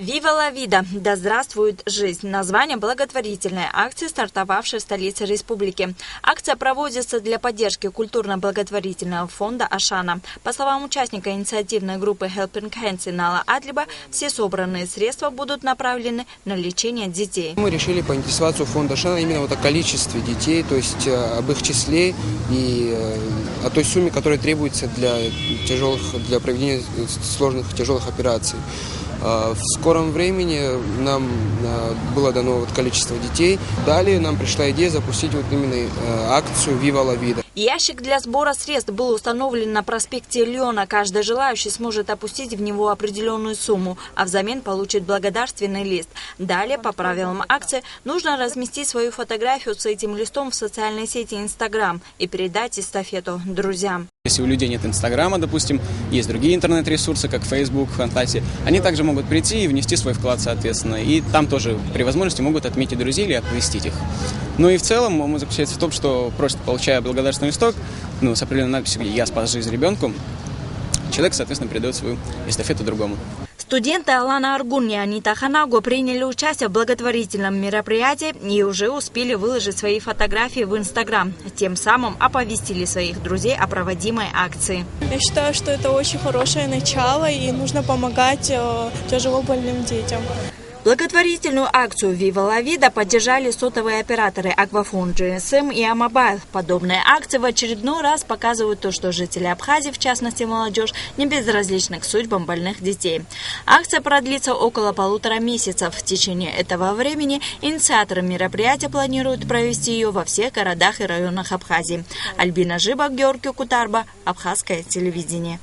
Viva la vida! Да здравствует жизнь! Название благотворительной акции, стартовавшей в столице республики. Акция проводится для поддержки культурно-благотворительного фонда «Ашана». По словам участника инициативной группы Helping Hands Нала Адлиба, все собранные средства будут направлены на лечение детей. Мы решили поинтересоваться у фонда «Ашана» именно о количестве детей, то есть об их числе и о той сумме, которая требуется для проведения сложных тяжелых операций. В скором времени нам было дано количество детей. Далее нам пришла идея запустить именно акцию «Viva la vida». Ящик для сбора средств был установлен на проспекте Леона. Каждый желающий сможет опустить в него определенную сумму, а взамен получит благодарственный лист. Далее, по правилам акции, нужно разместить свою фотографию с этим листом в социальной сети Instagram и передать эстафету друзьям. Если у людей нет Инстаграма, допустим, есть другие интернет-ресурсы, как Facebook, ВКонтакте, они также могут прийти и внести свой вклад, соответственно. И там тоже при возможности могут отметить друзей или оповестить их. Ну и в целом мы заключается в том, что просто получая благодарственный листок, с определенной надписью, где «Я спас жизнь ребенку», человек, соответственно, передает свою эстафету другому. Студенты Алана Аргун и Анита Ханаго приняли участие в благотворительном мероприятии и уже успели выложить свои фотографии в Инстаграм. Тем самым оповестили своих друзей о проводимой акции. Я считаю, что это очень хорошее начало и нужно помогать тяжело больным детям. Благотворительную акцию «Viva la vida» поддержали сотовые операторы Аквафон, GSM и Амобайл. Подобные акции в очередной раз показывают то, что жители Абхазии, в частности молодежь, не безразличны к судьбам больных детей. Акция продлится около 1,5 месяца. В течение этого времени инициаторы мероприятия планируют провести ее во всех городах и районах Абхазии. Альбина Жибак, Георгий Кутарба, Абхазское телевидение.